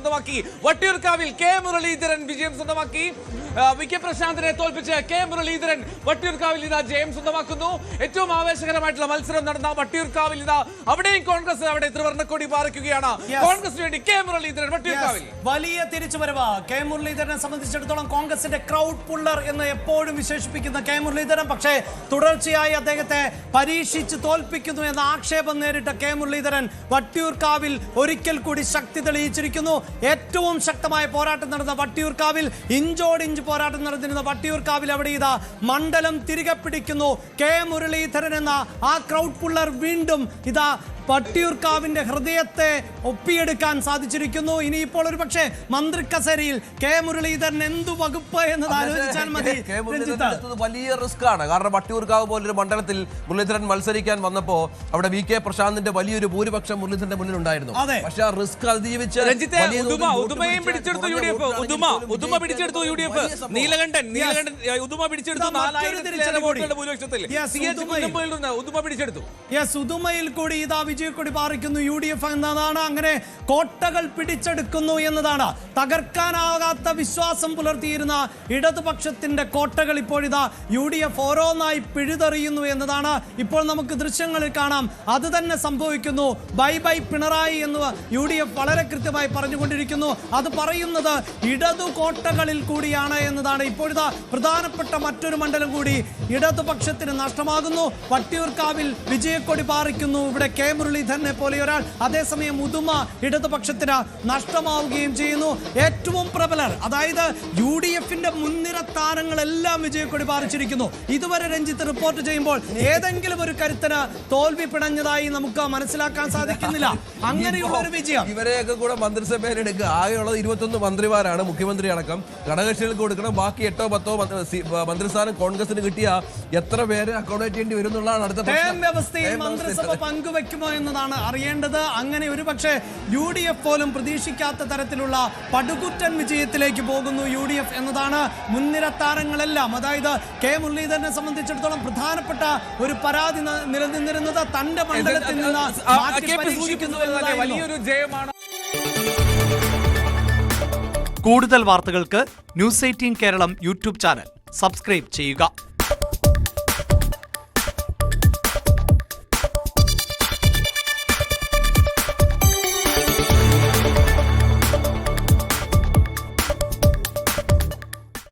സ്വന്തമാക്കി. വട്ടിയൂർക്കാവിൽ കെ മുരളീധരൻ വിജയം സ്വന്തമാക്കി. വി കെ പ്രശാന്തിനെ തോൽപ്പിച്ച് കെ മുരളീധരൻ വട്ടിയൂർക്കാവിൽ ഇതാ ജയം സ്വന്തമാക്കുന്നു. ഏറ്റവും ആവേശകരമായിട്ടുള്ള മത്സരം നടന്ന വട്ടിയൂർക്കാവിൽ ഇതാ അവിടെയും കോൺഗ്രസ് അവിടെ ത്രിവർണ്ണക്കൊടി പാറിക്കുകയാണ്. കോൺഗ്രസിന് വേണ്ടി കെ മുരളീധരൻ വട്ടിയൂർക്കാവിൽ വലിയ തിരിച്ചുവരവ്. കെ മുരളീധരനെ സംബന്ധിച്ചിടത്തോളം കോൺഗ്രസിന്റെ ക്രൗഡ് പുള്ളർ എന്ന് എപ്പോഴും വിശേഷിപ്പിക്കുന്ന കെ മുരളീധരൻ പക്ഷേ തുടർച്ചയായി അദ്ദേഹത്തെ പരീക്ഷിച്ച് തോൽപ്പിക്കുന്നു എന്ന ആക്ഷേപം നേരിട്ട കെ മുരളീധരൻ വട്ടിയൂർക്കാവിൽ ഒരിക്കൽ കൂടി ശക്തി തെളിയിച്ചിരിക്കുന്നു. ഏറ്റവും ശക്തമായ പോരാട്ടം നടന്ന വട്ടിയൂർക്കാവിൽ, ഇഞ്ചോടിഞ്ച് പോരാട്ടം നടന്നിരുന്ന വട്ടിയൂർക്കാവിൽ അവിടെ ഇതാ മണ്ഡലം തിരികെ പിടിക്കുന്നു കെ മുരളീധരൻ എന്ന ആ ക്രൗഡ് പുള്ളർ വീണ്ടും ഇതാ വട്ടിയൂർക്കാവിന്റെ ഹൃദയത്തെ ഒപ്പിയെടുക്കാൻ സാധിച്ചിരിക്കുന്നു. ഇനിയിപ്പോൾ ഒരു പക്ഷേ മന്ത്രി കസേരയിൽ കെ മുരളീധരൻ എന്തു വകുപ്പ് എന്നത് ആലോചിച്ചാൽ മതി. വലിയ റിസ്ക് ആണ്. കാരണം വട്ടിയൂർക്കാവ് പോലൊരു മണ്ഡലത്തിൽ മുരളീധരൻ മത്സരിക്കാൻ വന്നപ്പോ അവിടെ വി കെ പ്രശാന്തിന്റെ വലിയൊരു ഭൂരിപക്ഷം മുരളീധരന്റെ മുന്നിൽ ഉണ്ടായിരുന്നു. പക്ഷെ ആ റിസ്ക് അതിജീവിച്ച് നീലകണ്ഠൻ ഉദുമ പിടിച്ചെടുത്തു. 4000 വോട്ടുകളുടെ ഭൂരിപക്ഷത്തിൽ ഉദുമയിൽ കൂടി ഇതാ വിജയക്കൊടി പാറിക്കുന്നു UDF എന്നതാണ്. അങ്ങനെ കോട്ടകൾ പിടിച്ചെടുക്കുന്നു എന്നതാണ്. തകർക്കാനാകാത്ത വിശ്വാസം പുലർത്തിയിരുന്ന ഇടതുപക്ഷത്തിന്റെ കോട്ടകൾ ഇപ്പോഴിതാ UDF ഓരോന്നായി പിഴുതെറിയുന്നു എന്നതാണ് ഇപ്പോൾ നമുക്ക് ദൃശ്യങ്ങളിൽ കാണാം. അത് തന്നെ സംഭവിക്കുന്നു. ബൈ ബൈ പിണറായി എന്ന് UDF വളരെ കൃത്യമായി പറഞ്ഞുകൊണ്ടിരിക്കുന്നു. അത് പറയുന്നത് ഇടതു കോട്ടകളിൽ കൂടിയാണ് എന്നതാണ്. ഇപ്പോഴിതാ പ്രധാനപ്പെട്ട മറ്റൊരു മണ്ഡലം കൂടി ഇടതുപക്ഷത്തിന് നഷ്ടമാകുന്നു. വട്ടിയൂർക്കാവിൽ വിജയക്കൊടി പാറിക്കുന്നു ഇവിടെ കെ മുരളീധരനെ പോലെ ഒരാൾ. അതേസമയം ഉദുമ ഇടതുപക്ഷത്തിന് നഷ്ടമാവുകയും ചെയ്യുന്നു. ഏറ്റവും പ്രബലർ, അതായത് UDFന്റെ മുൻനിര താരങ്ങളെല്ലാം വിജയക്കൊടി പാറിച്ചിരിക്കുന്നു. ഇതുവരെ രഞ്ജിത്ത് റിപ്പോർട്ട് ചെയ്യുമ്പോൾ ഏതെങ്കിലും ഒരു കരുത്തിന് തോൽവി പിണഞ്ഞതായി നമുക്ക് മനസ്സിലാക്കാൻ സാധിക്കുന്നില്ല. അങ്ങനെയുള്ള ഒരു വിജയം. ഇവരെയൊക്കെ കൂടെ മന്ത്രിസഭയിൽ എടുക്കുക. ആകെയുള്ളത് 21 മന്ത്രിമാരാണ്, മുഖ്യമന്ത്രി അടക്കം. ഘടകകക്ഷികൾക്ക് കൊടുക്കണം. ബാക്കി 8-10 മന്ത്രിസ്ഥാനം കോൺഗ്രസിന് കിട്ടിയ എത്ര പേരെ അക്കോമഡേറ്റ് ചെയ്യേണ്ടി വരും എന്നുള്ളതാണ് അടുത്ത വ്യവസ്ഥയിൽ മന്ത്രിസഭ പങ്കുവെക്കുമോ എന്നതാണ് അറിയേണ്ടത്. അങ്ങനെ ഒരു പക്ഷേ UDF പോലും പ്രതീക്ഷിക്കാത്ത തരത്തിലുള്ള പടുകുറ്റൻ വിജയത്തിലേക്ക് പോകുന്നു UDF എന്നതാണ്. മുൻനിര താരങ്ങളെല്ലാം, അതായത് കെ മുരളീധരനെ സംബന്ധിച്ചിടത്തോളം പ്രധാനപ്പെട്ട ഒരു പരാതി നിലനിന്നിരുന്നത് തന്റെ മണ്ഡലത്തിൽ നിന്ന് വലിയൊരു ജയമാണ്. കൂടുതൽ വാർത്തകൾക്ക് News 18 Keralam YouTube channel subscribe ചെയ്യുക.